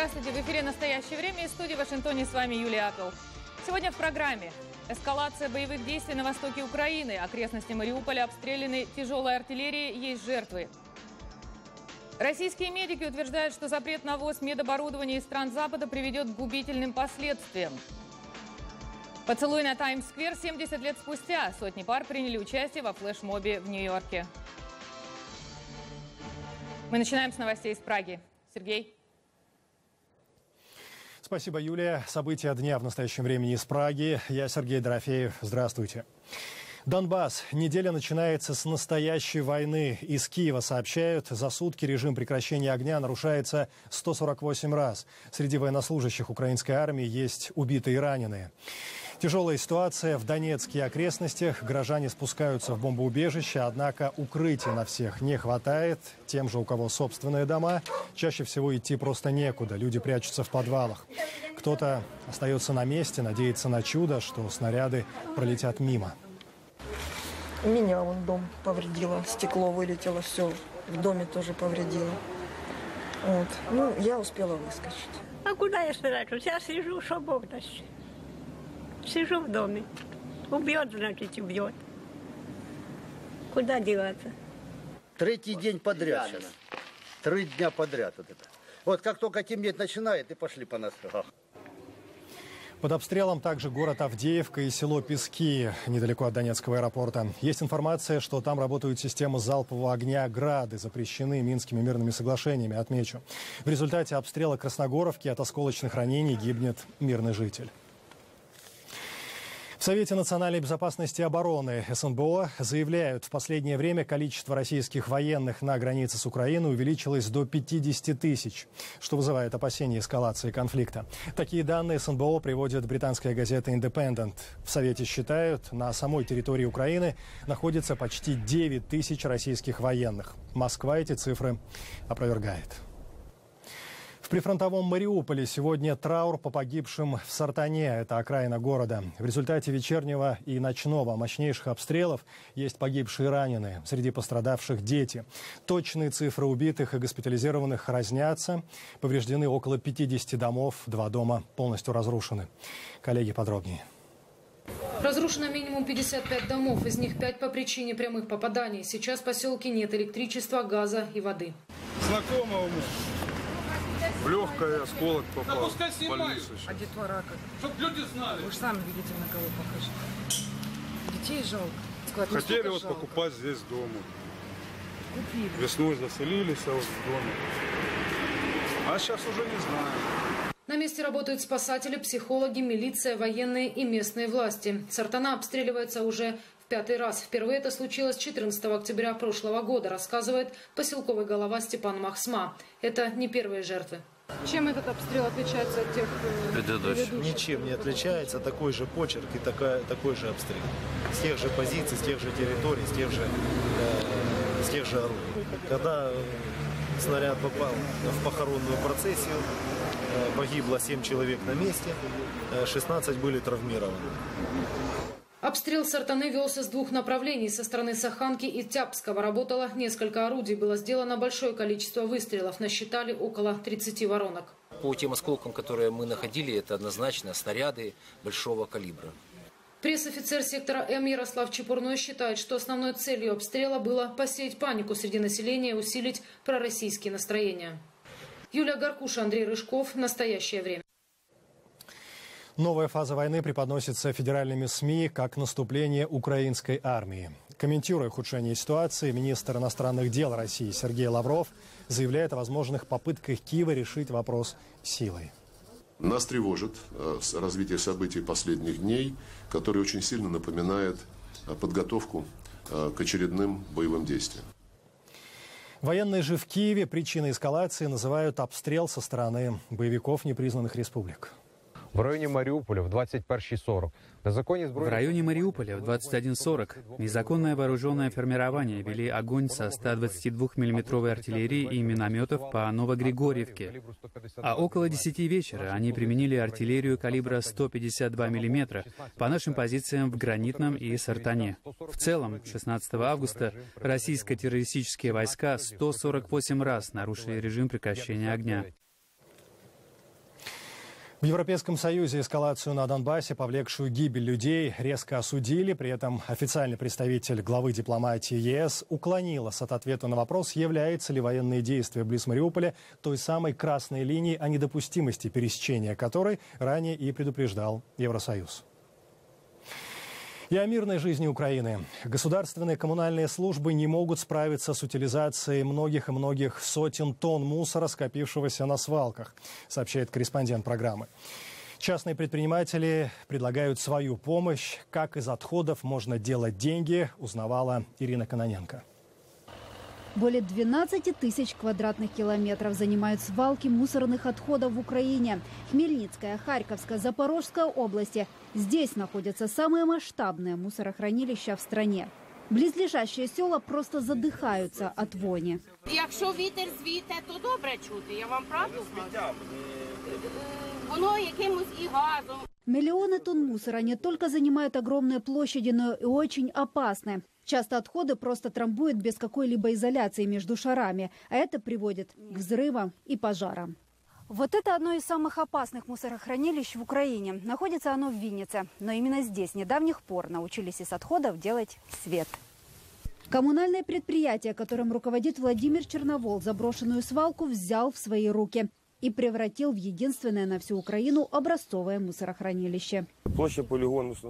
Здравствуйте, в эфире «Настоящее время» из студии в Вашингтоне с вами Юлия Апел. Сегодня в программе. Эскалация боевых действий на востоке Украины. Окрестности Мариуполя обстреляны тяжелой артиллерией, есть жертвы. Российские медики утверждают, что запрет на ввоз медоборудования из стран Запада приведет к губительным последствиям. Поцелуй на Таймс-сквер 70 лет спустя. Сотни пар приняли участие во флешмобе в Нью-Йорке. Мы начинаем с новостей из Праги. Сергей. Спасибо, Юлия. События дня в настоящем времени из Праги. Я Сергей Дорофеев. Здравствуйте. Донбасс. Неделя начинается с настоящей войны. Из Киева сообщают, за сутки режим прекращения огня нарушается 148 раз. Среди военнослужащих украинской армии есть убитые и раненые. Тяжелая ситуация в Донецке и окрестностях. Горожане спускаются в бомбоубежище, однако укрытий на всех не хватает. Тем же, у кого собственные дома, чаще всего идти просто некуда. Люди прячутся в подвалах. Кто-то остается на месте, надеется на чудо, что снаряды пролетят мимо. Меня вон дом повредило, стекло вылетело, все. В доме тоже повредило. Вот. Ну, я успела выскочить. А куда я спрячусь? Я сижу, что Бог даст. Сижу в доме. Убьет, значит, убьет. Куда деваться? Третий день подряд сейчас. 3 дня подряд вот это. Вот как только темнеть начинает, и пошли по нас. Под обстрелом также город Авдеевка и село Пески, недалеко от Донецкого аэропорта. Есть информация, что там работают системы залпового огня «Грады», запрещены Минскими мирными соглашениями, отмечу. В результате обстрела Красногоровки от осколочных ранений гибнет мирный житель. В Совете национальной безопасности и обороны СНБО заявляют, в последнее время количество российских военных на границе с Украиной увеличилось до 50 тысяч, что вызывает опасения эскалации конфликта. Такие данные СНБО приводит британская газета «Индепендент». В Совете считают, на самой территории Украины находится почти 9 тысяч российских военных. Москва эти цифры опровергает. В прифронтовом Мариуполе сегодня траур по погибшим в Сартане, это окраина города. В результате вечернего и ночного мощнейших обстрелов есть погибшие и раненые. Среди пострадавших дети. Точные цифры убитых и госпитализированных разнятся. Повреждены около 50 домов, 2 дома полностью разрушены. Коллеги, подробнее. Разрушено минимум 55 домов, из них 5 по причине прямых попаданий. Сейчас в поселке нет электричества, газа и воды. Знакомого в легкое осколок попал. Да в больницу. А детвора как? Чтоб люди знали. Вы же сами видите, на кого похож. Детей жалко. Хотели вот жалко покупать здесь дома. Купили. Весной заселились в доме. А сейчас уже не знаю. На месте работают спасатели, психологи, милиция, военные и местные власти. Сартана обстреливается уже в 5-й раз. Впервые это случилось 14 октября прошлого года, рассказывает поселковый голова Степан Махсма. Это не первые жертвы. Чем этот обстрел отличается от тех предыдущих? Ничем не отличается. Такой же почерк и такой же обстрел. С тех же позиций, с тех же территорий, с тех же орудий. Когда снаряд попал в похоронную процессию, погибло 7 человек на месте, 16 были травмированы. Обстрел Сартаны велся с 2 направлений. Со стороны Саханки и Тяпского работало несколько орудий. Было сделано большое количество выстрелов. Насчитали около 30 воронок. По тем осколкам, которые мы находили, это однозначно снаряды большого калибра. Пресс-офицер сектора М Ярослав Чепурной считает, что основной целью обстрела было посеять панику среди населения и усилить пророссийские настроения. Юлия Гаркуша, Андрей Рыжков. Настоящее время. Новая фаза войны преподносится федеральными СМИ как наступление украинской армии. Комментируя ухудшение ситуации, министр иностранных дел России Сергей Лавров заявляет о возможных попытках Киева решить вопрос силой. Нас тревожит развитие событий последних дней, которое очень сильно напоминает подготовку к очередным боевым действиям. Военные же в Киеве причиной эскалации называют обстрел со стороны боевиков непризнанных республик. В районе Мариуполя в 21:40 В районе Мариуполя в 21:40 незаконное вооруженное формирование вели огонь со 122 миллиметровой артиллерии и минометов по Новогригорьевке. А около 10 вечера они применили артиллерию калибра 152 мм по нашим позициям в Гранитном и Сартане. В целом, 16 августа российско-террористические войска 148 раз нарушили режим прекращения огня. В Европейском Союзе эскалацию на Донбассе, повлекшую гибель людей, резко осудили. При этом официальный представитель главы дипломатии ЕС уклонилась от ответа на вопрос, является ли военные действия близ Мариуполя той самой красной линией о недопустимости пересечения которой ранее и предупреждал Евросоюз. И о мирной жизни Украины. Государственные коммунальные службы не могут справиться с утилизацией многих и многих сотен тонн мусора, скопившегося на свалках, сообщает корреспондент программы. Частные предприниматели предлагают свою помощь. Как из отходов можно делать деньги, узнавала Ирина Кононенко. Более 12 тысяч квадратных километров занимают свалки мусорных отходов в Украине. Хмельницкая, Харьковская, Запорожская области. Здесь находятся самые масштабные мусорохранилища в стране. Близлежащие села просто задыхаются от вони. Якщо вітер звіте, то добре чути, я вам правду кажу. Воно якимось і газом. Миллионы тонн мусора не только занимают огромные площади, но и очень опасны. Часто отходы просто трамбуют без какой-либо изоляции между шарами, а это приводит к взрывам и пожарам. Вот это одно из самых опасных мусорохранилищ в Украине. Находится оно в Виннице. Но именно здесь с недавних пор научились из отходов делать свет. Коммунальное предприятие, которым руководит Владимир Черновол, заброшенную свалку взял в свои руки и превратил в единственное на всю Украину образцовое мусорохранилище.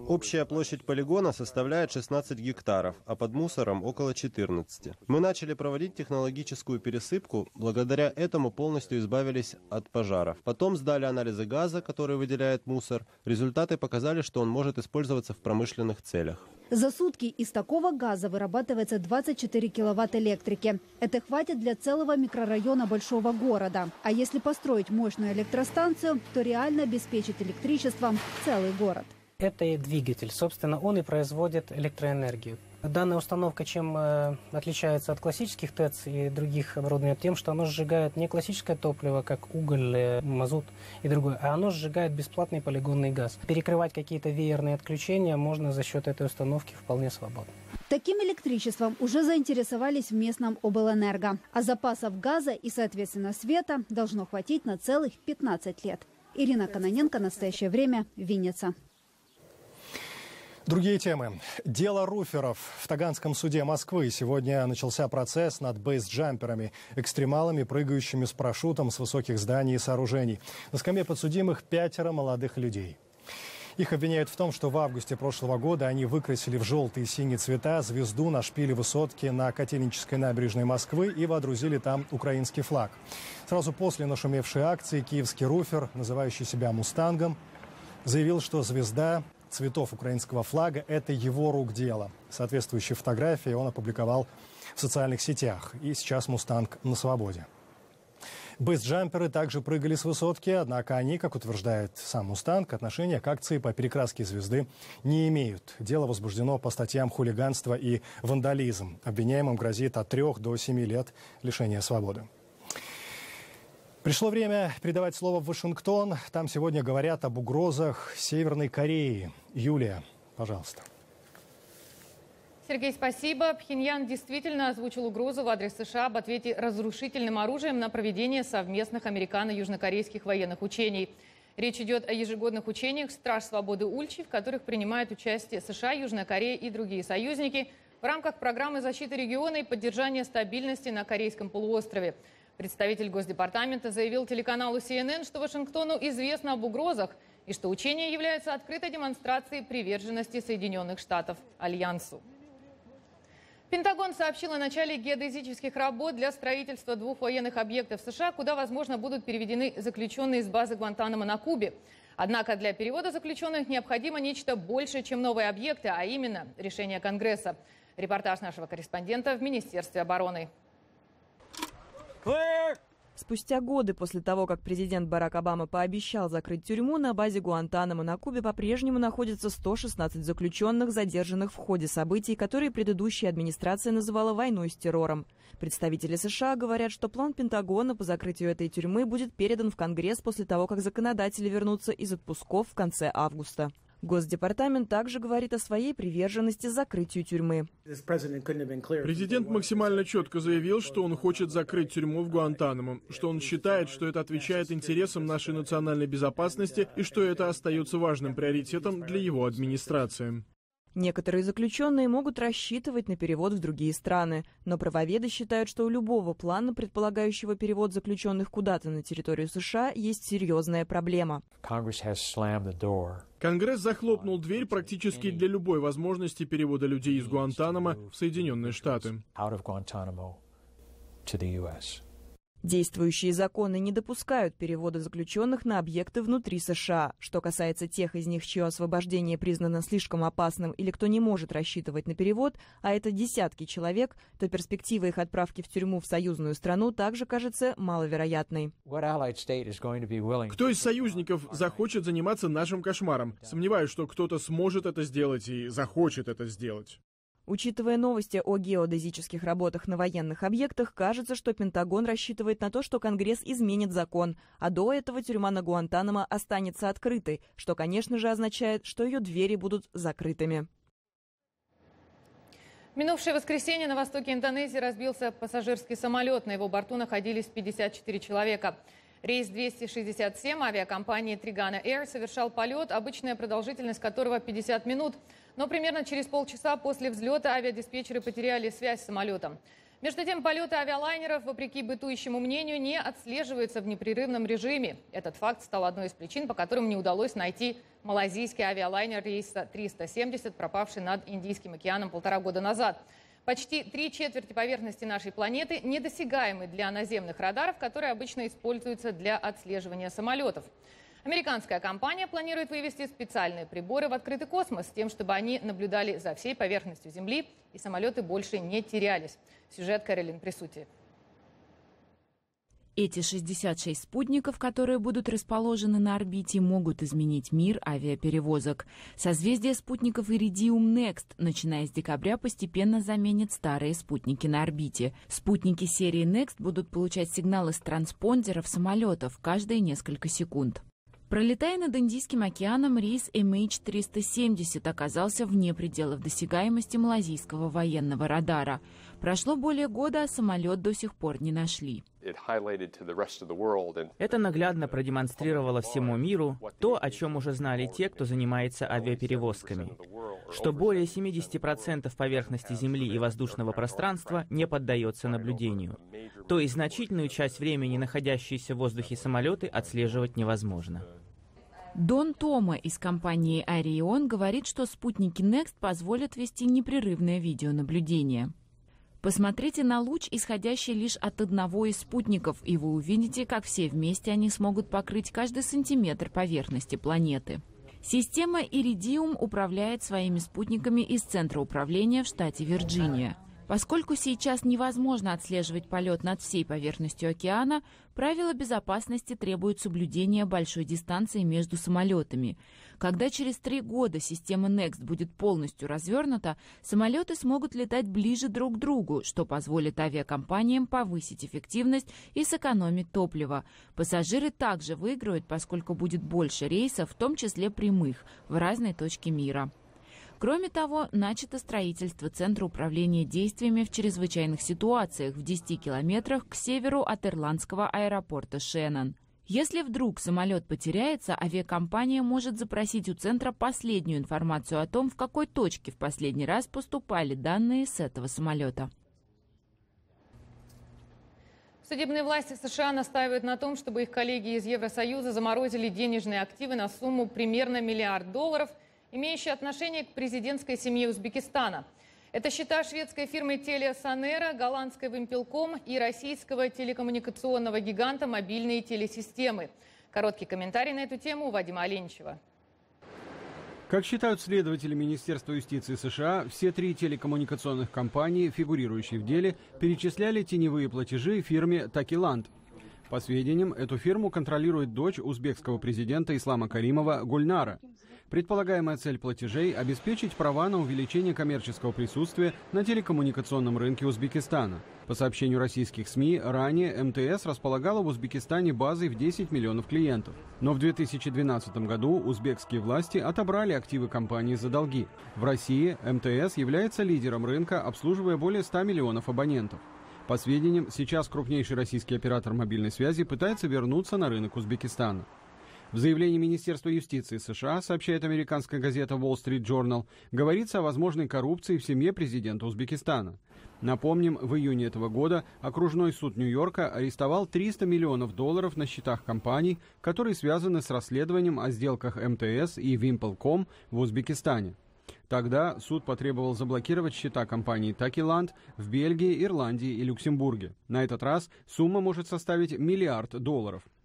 Общая площадь полигона составляет 16 гектаров, а под мусором около 14. Мы начали проводить технологическую пересыпку, благодаря этому полностью избавились от пожаров. Потом сдали анализы газа, который выделяет мусор. Результаты показали, что он может использоваться в промышленных целях. За сутки из такого газа вырабатывается 24 киловатт электрики. Это хватит для целого микрорайона большого города. А если построить мощную электростанцию, то реально обеспечит электричеством целый город. Это и двигатель. Собственно, он и производит электроэнергию. Данная установка чем отличается от классических ТЭЦ и других оборудований? Тем, что оно сжигает не классическое топливо, как уголь, мазут и другое, а оно сжигает бесплатный полигонный газ. Перекрывать какие-то веерные отключения можно за счет этой установки вполне свободно. Таким электричеством уже заинтересовались в местном облэнерго. А запасов газа и, соответственно, света должно хватить на целых 15 лет. Ирина Кононенко, «Настоящее время», Винница. Другие темы. Дело руферов. В Таганском суде Москвы сегодня начался процесс над бейсджамперами, экстремалами, прыгающими с парашютом с высоких зданий и сооружений. На скамье подсудимых 5 молодых людей. Их обвиняют в том, что в августе прошлого года они выкрасили в желтые и синие цвета звезду на шпиле высотки на Котельнической набережной Москвы и водрузили там украинский флаг. Сразу после нашумевшей акции киевский руфер, называющий себя «Мустангом», заявил, что звезда цветов украинского флага – это его рук дело. Соответствующие фотографии он опубликовал в социальных сетях. И сейчас «Мустанг» на свободе. Бейсджамперы также прыгали с высотки, однако они, как утверждает сам «Мустанг», отношения к акции по перекраске звезды не имеют. Дело возбуждено по статьям хулиганство и вандализм. Обвиняемым грозит от 3 до 7 лет лишения свободы. Пришло время передавать слово в Вашингтон. Там сегодня говорят об угрозах Северной Кореи. Юлия, пожалуйста. Сергей, спасибо. Пхеньян действительно озвучил угрозу в адрес США об ответе разрушительным оружием на проведение совместных американо-южнокорейских военных учений. Речь идет о ежегодных учениях «Страж свободы Ульчи», в которых принимают участие США, Южная Корея и другие союзники в рамках программы защиты региона и поддержания стабильности на Корейском полуострове. Представитель Госдепартамента заявил телеканалу CNN, что Вашингтону известно об угрозах и что учения являются открытой демонстрацией приверженности Соединенных Штатов Альянсу. Пентагон сообщил о начале геодезических работ для строительства 2 военных объектов США, куда, возможно, будут переведены заключенные из базы Гуантанамо на Кубе. Однако для перевода заключенных необходимо нечто большее, чем новые объекты, а именно решение Конгресса. Репортаж нашего корреспондента в Министерстве обороны. Спустя годы после того, как президент Барак Обама пообещал закрыть тюрьму, на базе Гуантанамо на Кубе по-прежнему находится 116 заключенных, задержанных в ходе событий, которые предыдущая администрация называла войной с террором. Представители США говорят, что план Пентагона по закрытию этой тюрьмы будет передан в Конгресс после того, как законодатели вернутся из отпусков в конце августа. Госдепартамент также говорит о своей приверженности закрытию тюрьмы. Президент максимально четко заявил, что он хочет закрыть тюрьму в Гуантанамо, что он считает, что это отвечает интересам нашей национальной безопасности и что это остается важным приоритетом для его администрации. Некоторые заключенные могут рассчитывать на перевод в другие страны, но правоведы считают, что у любого плана, предполагающего перевод заключенных куда-то на территорию США, есть серьезная проблема. Конгресс захлопнул дверь практически для любой возможности перевода людей из Гуантанамо в Соединенные Штаты. Действующие законы не допускают перевода заключенных на объекты внутри США. Что касается тех из них, чье освобождение признано слишком опасным или кто не может рассчитывать на перевод, а это десятки человек, то перспектива их отправки в тюрьму в союзную страну также кажется маловероятной. Кто из союзников захочет заниматься нашим кошмаром? Сомневаюсь, что кто-то сможет это сделать и захочет это сделать. Учитывая новости о геодезических работах на военных объектах, кажется, что Пентагон рассчитывает на то, что Конгресс изменит закон, а до этого тюрьма на Гуантанамо останется открытой, что, конечно же, означает, что ее двери будут закрытыми. В минувшее воскресенье на востоке Индонезии разбился пассажирский самолет. На его борту находились 54 человека. Рейс 267 авиакомпании Trigana Air совершал полет, обычная продолжительность которого 50 минут. Но примерно через полчаса после взлета авиадиспетчеры потеряли связь с самолетом. Между тем, полеты авиалайнеров, вопреки бытующему мнению, не отслеживаются в непрерывном режиме. Этот факт стал одной из причин, по которым не удалось найти малайзийский авиалайнер рейса 370, пропавший над Индийским океаном 1,5 года назад. Почти 3/4 поверхности нашей планеты недосягаемы для наземных радаров, которые обычно используются для отслеживания самолетов. Американская компания планирует вывести специальные приборы в открытый космос с тем, чтобы они наблюдали за всей поверхностью Земли и самолеты больше не терялись. Сюжет Кэролин Присути. Эти 66 спутников, которые будут расположены на орбите, могут изменить мир авиаперевозок. Созвездие спутников Iridium Next, начиная с декабря, постепенно заменит старые спутники на орбите. Спутники серии Next будут получать сигналы с транспондеров самолетов каждые несколько секунд. Пролетая над Индийским океаном, рейс MH370 оказался вне пределов досягаемости малайзийского военного радара. Прошло более года, а самолет до сих пор не нашли. Это наглядно продемонстрировало всему миру то, о чем уже знали те, кто занимается авиаперевозками, что более 70% поверхности Земли и воздушного пространства не поддается наблюдению. То есть значительную часть времени находящиеся в воздухе самолеты отслеживать невозможно. Дон Тома из компании Арион говорит, что спутники Next позволят вести непрерывное видеонаблюдение. Посмотрите на луч, исходящий лишь от одного из спутников, и вы увидите, как все вместе они смогут покрыть каждый сантиметр поверхности планеты. Система Iridium управляет своими спутниками из центра управления в штате Вирджиния. Поскольку сейчас невозможно отслеживать полет над всей поверхностью океана, правила безопасности требуют соблюдения большой дистанции между самолетами. Когда через 3 года система Next будет полностью развернута, самолеты смогут летать ближе друг к другу, что позволит авиакомпаниям повысить эффективность и сэкономить топливо. Пассажиры также выиграют, поскольку будет больше рейсов, в том числе прямых, в разные точки мира. Кроме того, начато строительство Центра управления действиями в чрезвычайных ситуациях в 10 километрах к северу от ирландского аэропорта Шеннон. Если вдруг самолет потеряется, авиакомпания может запросить у Центра последнюю информацию о том, в какой точке в последний раз поступали данные с этого самолета. Судебные власти США настаивают на том, чтобы их коллеги из Евросоюза заморозили денежные активы на сумму примерно $1 миллиард, имеющие отношение к президентской семье Узбекистана. Это счета шведской фирмы TeliaSonera, голландской Wimpelcom и российского телекоммуникационного гиганта «Мобильные телесистемы». Короткий комментарий на эту тему у Вадима Оленичева. Как считают следователи Министерства юстиции США, все 3 телекоммуникационных компании, фигурирующие в деле, перечисляли теневые платежи фирме Takilant. По сведениям, эту фирму контролирует дочь узбекского президента Ислама Каримова Гульнара. Предполагаемая цель платежей – обеспечить права на увеличение коммерческого присутствия на телекоммуникационном рынке Узбекистана. По сообщению российских СМИ, ранее МТС располагала в Узбекистане базой в 10 миллионов клиентов. Но в 2012 году узбекские власти отобрали активы компании за долги. В России МТС является лидером рынка, обслуживая более 100 миллионов абонентов. По сведениям, сейчас крупнейший российский оператор мобильной связи пытается вернуться на рынок Узбекистана. В заявлении Министерства юстиции США, сообщает американская газета Wall Street Journal, говорится о возможной коррупции в семье президента Узбекистана. Напомним, в июне этого года окружной суд Нью-Йорка арестовал $300 миллионов на счетах компаний, которые связаны с расследованием о сделках МТС и Вимпелком в Узбекистане. Тогда суд потребовал заблокировать счета компаний Такиланд в Бельгии, Ирландии и Люксембурге. На этот раз сумма может составить $1 миллиард.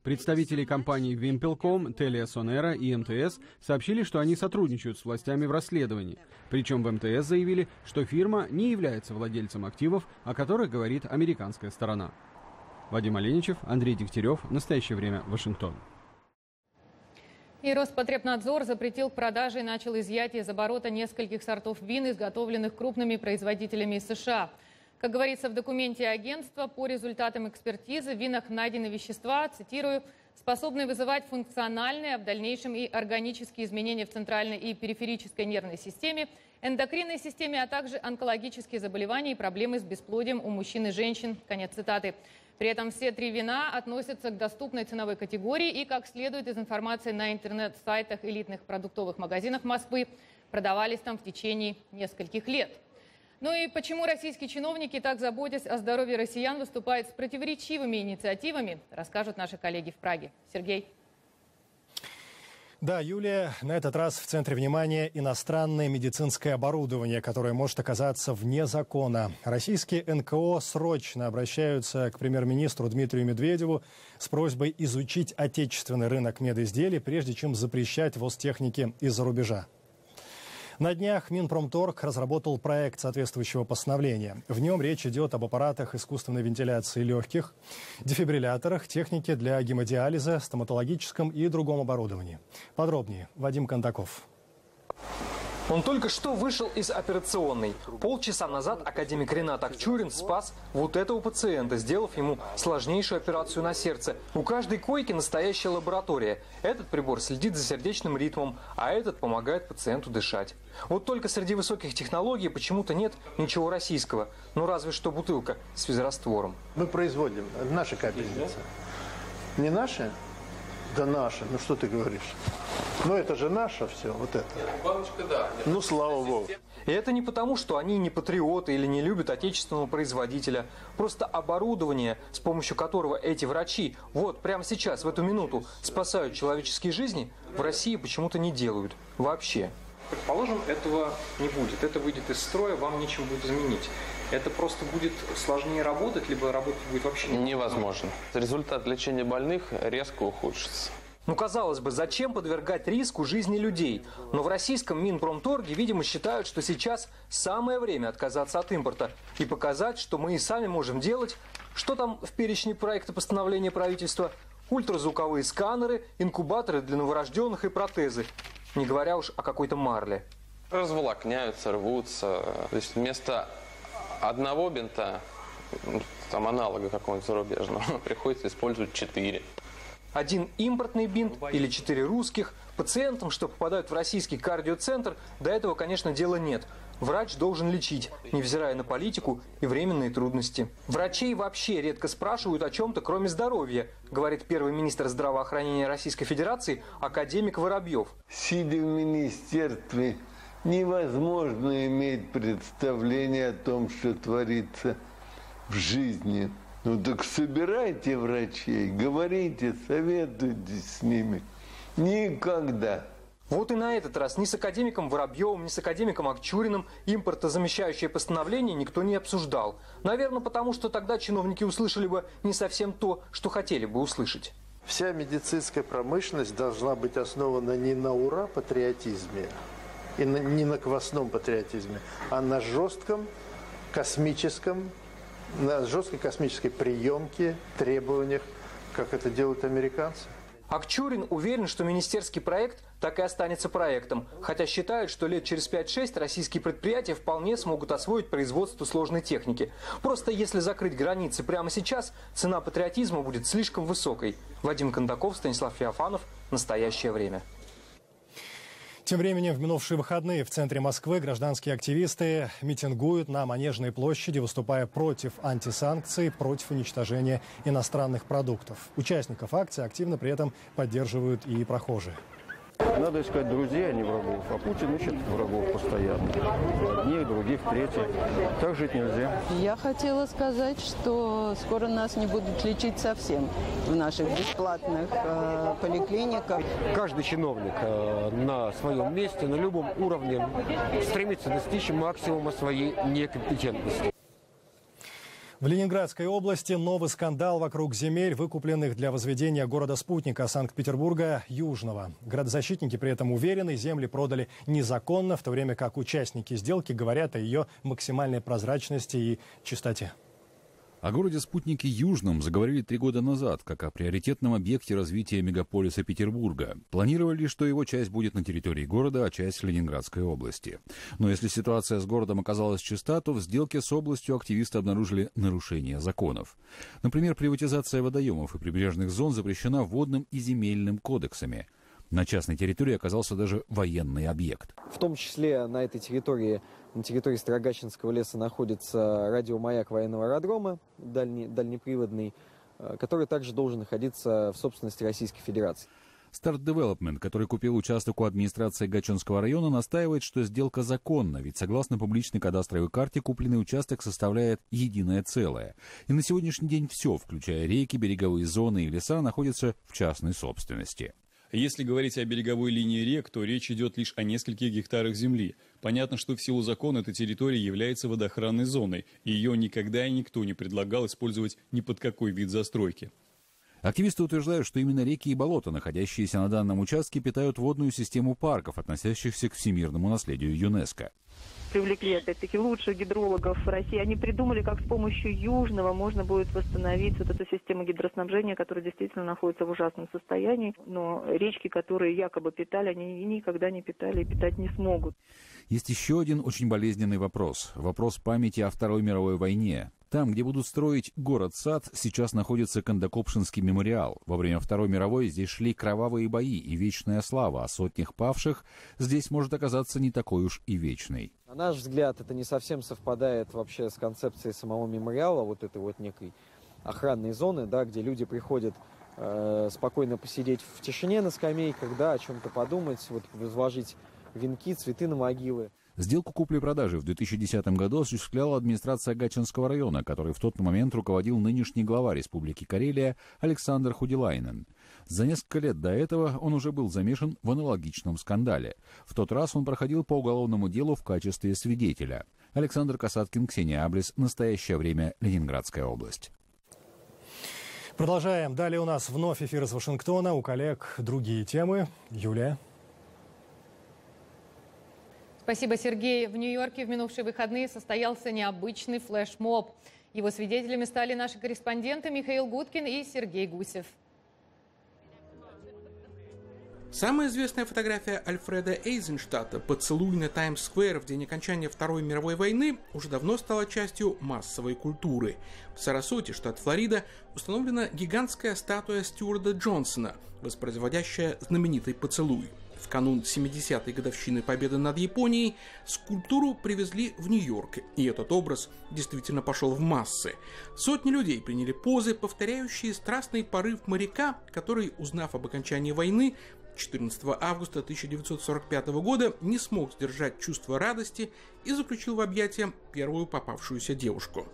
Представители компаний Вимпелком, Телеасонера и МТС сообщили, что они сотрудничают с властями в расследовании. Причем в МТС заявили, что фирма не является владельцем активов, о которых говорит американская сторона. Вадим Оленичев, Андрей Дегтярев. В настоящее время Вашингтон. И Роспотребнадзор запретил к продаже и начал изъятие из оборота нескольких сортов вин, изготовленных крупными производителями из США. Как говорится в документе агентства, по результатам экспертизы в винах найдены вещества, цитирую, способные вызывать функциональные, а в дальнейшем и органические изменения в центральной и периферической нервной системе, эндокринной системе, а также онкологические заболевания и проблемы с бесплодием у мужчин и женщин. Конец цитаты. При этом все три вина относятся к доступной ценовой категории и, как следует из информации на интернет-сайтах элитных продуктовых магазинов Москвы, продавались там в течение нескольких лет. Ну и почему российские чиновники, так заботясь о здоровье россиян, выступают с противоречивыми инициативами, расскажут наши коллеги в Праге. Сергей. Да, Юлия, на этот раз в центре внимания иностранное медицинское оборудование, которое может оказаться вне закона. Российские НКО срочно обращаются к премьер-министру Дмитрию Медведеву с просьбой изучить отечественный рынок медизделий, прежде чем запрещать ввоз техники из-за рубежа. На днях Минпромторг разработал проект соответствующего постановления. В нем речь идет об аппаратах искусственной вентиляции легких, дефибрилляторах, технике для гемодиализа, стоматологическом и другом оборудовании. Подробнее Вадим Кондаков. Он только что вышел из операционной. Полчаса назад академик Ренат Акчурин спас вот этого пациента, сделав ему сложнейшую операцию на сердце. У каждой койки настоящая лаборатория. Этот прибор следит за сердечным ритмом, а этот помогает пациенту дышать. Вот только среди высоких технологий почему-то нет ничего российского. Ну разве что бутылка с физраствором. Мы производим, это наша капельница. Не наша? Да наша. Ну что ты говоришь? Ну это же наше все, вот это. Баночка, да. Ну слава богу. И это не потому, что они не патриоты или не любят отечественного производителя. Просто оборудование, с помощью которого эти врачи вот прямо сейчас, в эту минуту, спасают человеческие жизни, в России почему-то не делают. Вообще. Предположим, этого не будет. Это выйдет из строя, вам нечем будет изменить. Это просто будет сложнее работать, либо работать будет вообще невозможно. Результат лечения больных резко ухудшится. Ну, казалось бы, зачем подвергать риску жизни людей? Но в российском Минпромторге, видимо, считают, что сейчас самое время отказаться от импорта и показать, что мы и сами можем делать. Что там в перечне проекта постановления правительства? Ультразвуковые сканеры, инкубаторы для новорожденных и протезы. Не говоря уж о какой-то марле. Разволокняются, рвутся. То есть вместо одного бинта, там аналога какого-нибудь зарубежного, приходится использовать 4. Один импортный бинт или 4 русских. Пациентам, что попадают в российский кардиоцентр, до этого, конечно, дела нет. Врач должен лечить, невзирая на политику и временные трудности. Врачей вообще редко спрашивают о чем-то, кроме здоровья, говорит первый министр здравоохранения Российской Федерации академик Воробьев. Сидя в министерстве, невозможно иметь представление о том, что творится в жизни. Ну так собирайте врачей, говорите, советуйтесь с ними. Никогда. Вот и на этот раз ни с академиком Воробьевым, ни с академиком Акчуриным импортозамещающее постановление никто не обсуждал. Наверное, потому что тогда чиновники услышали бы не совсем то, что хотели бы услышать. Вся медицинская промышленность должна быть основана не на ура-патриотизме, и не на квасном патриотизме, а на жесткой космической приемке, требованиях как это делают американцы. Акчурин уверен, что министерский проект так и останется проектом, хотя считают, что лет через 5-6 российские предприятия вполне смогут освоить производство сложной техники. Просто если закрыть границы прямо сейчас, цена патриотизма будет слишком высокой. Вадим Кондаков, Станислав Феофанов. Настоящее время. Тем временем в минувшие выходные в центре Москвы гражданские активисты митингуют на Манежной площади, выступая против антисанкций, против уничтожения иностранных продуктов. Участников акции активно при этом поддерживают и прохожие. Надо искать друзей, а не врагов. А Путин ищет врагов постоянно. Одних, других, третьих. Так жить нельзя. Я хотела сказать, что скоро нас не будут лечить совсем в наших бесплатных поликлиниках. Каждый чиновник на своем месте, на любом уровне стремится достичь максимума своей некомпетентности. В Ленинградской области новый скандал вокруг земель, выкупленных для возведения города-спутника Санкт-Петербурга Южного. Градозащитники при этом уверены, земли продали незаконно, в то время как участники сделки говорят о ее максимальной прозрачности и чистоте. О городе-спутнике Южном заговорили 3 года назад, как о приоритетном объекте развития мегаполиса Петербурга. Планировали, что его часть будет на территории города, а часть в Ленинградской области. Но если ситуация с городом оказалась чиста, то в сделке с областью активисты обнаружили нарушение законов. Например, приватизация водоемов и прибрежных зон запрещена водным и земельным кодексами. На частной территории оказался даже военный объект. В том числе на этой территории, на территории Строгачинского леса, находится радиомаяк военного аэродрома, дальнеприводный, который также должен находиться в собственности Российской Федерации. Старт Девелопмент, который купил участок у администрации Гатчинского района, настаивает, что сделка законна, ведь согласно публичной кадастровой карте купленный участок составляет единое целое. И на сегодняшний день все, включая реки, береговые зоны и леса, находятся в частной собственности. Если говорить о береговой линии рек, то речь идет лишь о нескольких гектарах земли. Понятно, что в силу закона эта территория является водоохранной зоной, и ее никогда и никто не предлагал использовать ни под какой вид застройки. Активисты утверждают, что именно реки и болота, находящиеся на данном участке, питают водную систему парков, относящихся к всемирному наследию ЮНЕСКО. Привлекли, опять-таки, лучших гидрологов России. Они придумали, как с помощью Южного можно будет восстановить вот эту систему гидроснабжения, которая действительно находится в ужасном состоянии. Но речки, которые якобы питали, они никогда не питали и питать не смогут. Есть еще один очень болезненный вопрос. Вопрос памяти о Второй мировой войне. Там, где будут строить город-сад, сейчас находится Кондакопшинский мемориал. Во время Второй мировой здесь шли кровавые бои и вечная слава о сотнях павших здесь может оказаться не такой уж и вечной. На наш взгляд, это не совсем совпадает вообще с концепцией самого мемориала, вот этой вот некой охранной зоны, да, где люди приходят спокойно посидеть в тишине на скамейках, да, о чем-то подумать, вот, возложить венки, цветы на могилы. Сделку купли-продажи в 2010 году осуществляла администрация Гатчинского района, который в тот момент руководил нынешний глава Республики Карелия Александр Худилайнен. За несколько лет до этого он уже был замешан в аналогичном скандале. В тот раз он проходил по уголовному делу в качестве свидетеля. Александр Касаткин, Ксения Аблес. Настоящее время. Ленинградская область. Продолжаем. Далее у нас вновь эфир из Вашингтона. У коллег другие темы. Юлия. Спасибо, Сергей. В Нью-Йорке в минувшие выходные состоялся необычный флешмоб. Его свидетелями стали наши корреспонденты Михаил Гудкин и Сергей Гусев. Самая известная фотография Альфреда Эйзенштадта «Поцелуй на Таймс-сквер» в день окончания Второй мировой войны уже давно стала частью массовой культуры. В Сарасоте, штат Флорида, установлена гигантская статуя Стюарта Джонсона, воспроизводящая знаменитый поцелуй. В канун 70-й годовщины победы над Японией скульптуру привезли в Нью-Йорк, и этот образ действительно пошел в массы. Сотни людей приняли позы, повторяющие страстный порыв моряка, который, узнав об окончании войны, 14 августа 1945 года не смог сдержать чувство радости и заключил в объятия первую попавшуюся девушку.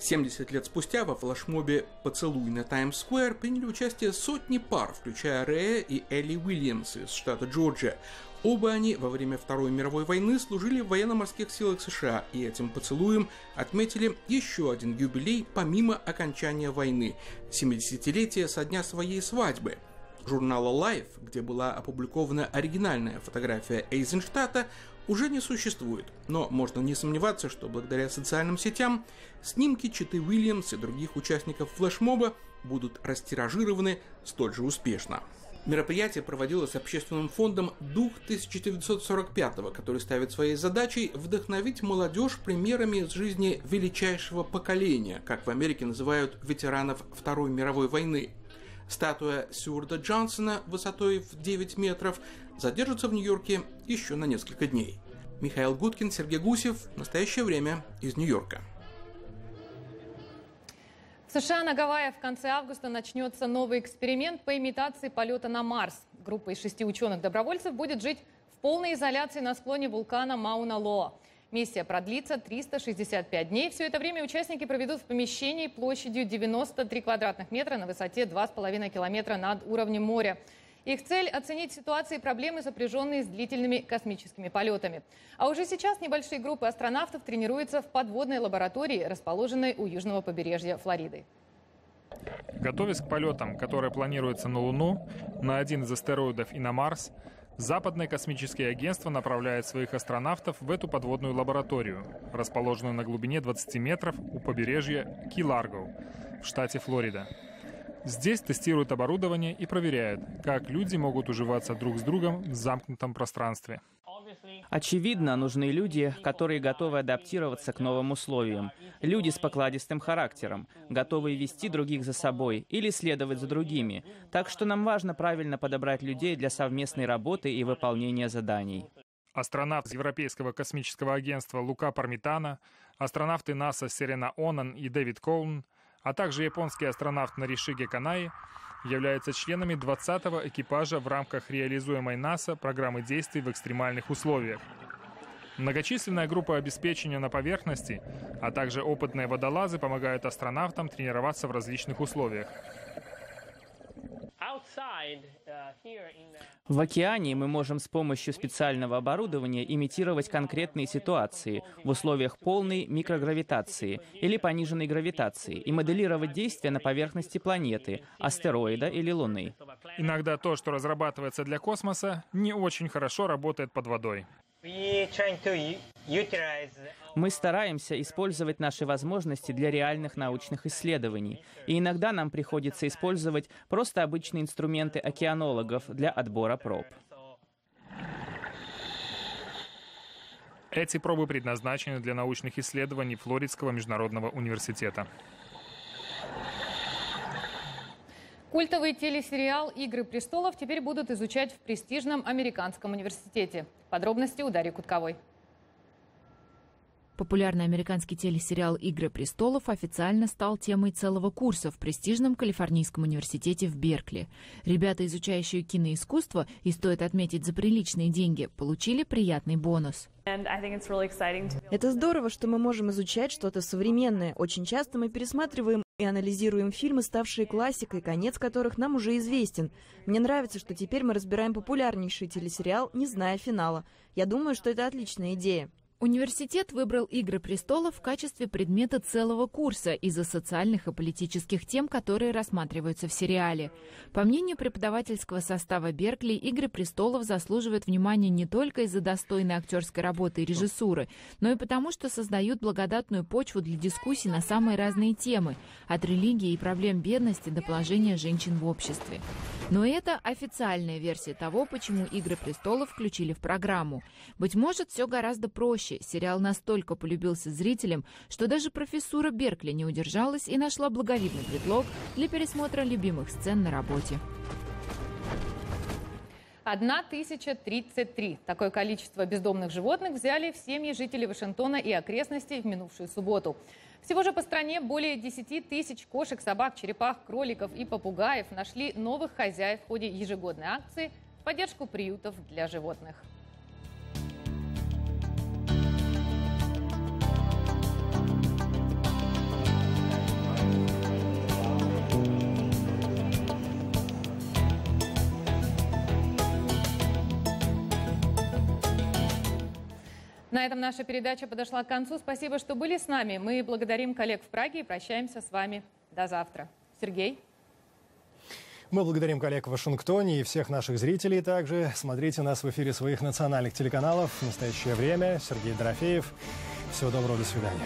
70 лет спустя во флешмобе «Поцелуй на Таймс-сквер» приняли участие сотни пар, включая Рэя и Элли Уильямс из штата Джорджия. Оба они во время Второй мировой войны служили в военно-морских силах США, и этим поцелуем отметили еще один юбилей помимо окончания войны – 70-летие со дня своей свадьбы. Журнала Life, где была опубликована оригинальная фотография Эйзенштадта, уже не существует, но можно не сомневаться, что благодаря социальным сетям снимки четы Уильямс и других участников флешмоба будут растиражированы столь же успешно. Мероприятие проводилось общественным фондом «Дух 1945», который ставит своей задачей вдохновить молодежь примерами из жизни величайшего поколения, как в Америке называют ветеранов Второй мировой войны. Статуя Сьюарта Джонсона высотой в 9 метров задержится в Нью-Йорке еще на несколько дней. Михаил Гудкин, Сергей Гусев. Настоящее время из Нью-Йорка. В США на Гавайях в конце августа начнется новый эксперимент по имитации полета на Марс. Группа из 6 ученых-добровольцев будет жить в полной изоляции на склоне вулкана Мауна-Лоа. Миссия продлится 365 дней. Все это время участники проведут в помещении площадью 93 квадратных метра на высоте 2,5 километра над уровнем моря. Их цель – оценить ситуации и проблемы, сопряженные с длительными космическими полетами. А уже сейчас небольшие группы астронавтов тренируются в подводной лаборатории, расположенной у южного побережья Флориды. Готовясь к полетам, которые планируются на Луну, на один из астероидов и на Марс, Западное космическое агентство направляет своих астронавтов в эту подводную лабораторию, расположенную на глубине 20 метров у побережья Ки-Ларго в штате Флорида. Здесь тестируют оборудование и проверяют, как люди могут уживаться друг с другом в замкнутом пространстве. Очевидно, нужны люди, которые готовы адаптироваться к новым условиям. Люди с покладистым характером, готовые вести других за собой или следовать за другими. Так что нам важно правильно подобрать людей для совместной работы и выполнения заданий. Астронавт из Европейского космического агентства Лука Пармитана, астронавты НАСА Серена Онан и Дэвид Коулн, а также японский астронавт Наришиге Канаи являются членами 20-го экипажа в рамках реализуемой НАСА программы действий в экстремальных условиях. Многочисленная группа обеспечения на поверхности, а также опытные водолазы помогают астронавтам тренироваться в различных условиях. В океане мы можем с помощью специального оборудования имитировать конкретные ситуации в условиях полной микрогравитации или пониженной гравитации и моделировать действия на поверхности планеты, астероида или Луны. Иногда то, что разрабатывается для космоса, не очень хорошо работает под водой. Мы стараемся использовать наши возможности для реальных научных исследований. И иногда нам приходится использовать просто обычные инструменты океанологов для отбора проб. Эти пробы предназначены для научных исследований Флоридского международного университета. Культовый телесериал «Игры престолов» теперь будут изучать в престижном американском университете. Подробности у Дарьи Кутковой. Популярный американский телесериал «Игры престолов» официально стал темой целого курса в престижном Калифорнийском университете в Беркли. Ребята, изучающие киноискусство, и стоит отметить за приличные деньги, получили приятный бонус. Это здорово, что мы можем изучать что-то современное. Очень часто мы пересматриваем и анализируем фильмы, ставшие классикой, конец которых нам уже известен. Мне нравится, что теперь мы разбираем популярнейший телесериал, не зная финала. Я думаю, что это отличная идея. Университет выбрал «Игры престолов» в качестве предмета целого курса из-за социальных и политических тем, которые рассматриваются в сериале. По мнению преподавательского состава Беркли, «Игры престолов» заслуживают внимания не только из-за достойной актерской работы и режиссуры, но и потому, что создают благодатную почву для дискуссий на самые разные темы, от религии и проблем бедности до положения женщин в обществе. Но это официальная версия того, почему «Игры престолов» включили в программу. Быть может, все гораздо проще. Сериал настолько полюбился зрителям, что даже профессура Беркли не удержалась и нашла благовидный предлог для пересмотра любимых сцен на работе. 1033. Такое количество бездомных животных взяли в семьи жителей Вашингтона и окрестностей в минувшую субботу. Всего же по стране более 10 тысяч кошек, собак, черепах, кроликов и попугаев нашли новых хозяев в ходе ежегодной акции в поддержку приютов для животных. На этом наша передача подошла к концу. Спасибо, что были с нами. Мы благодарим коллег в Праге и прощаемся с вами до завтра. Сергей? Мы благодарим коллег в Вашингтоне и всех наших зрителей также. Смотрите нас в эфире своих национальных телеканалов. В настоящее время Сергей Дорофеев. Всего доброго, до свидания.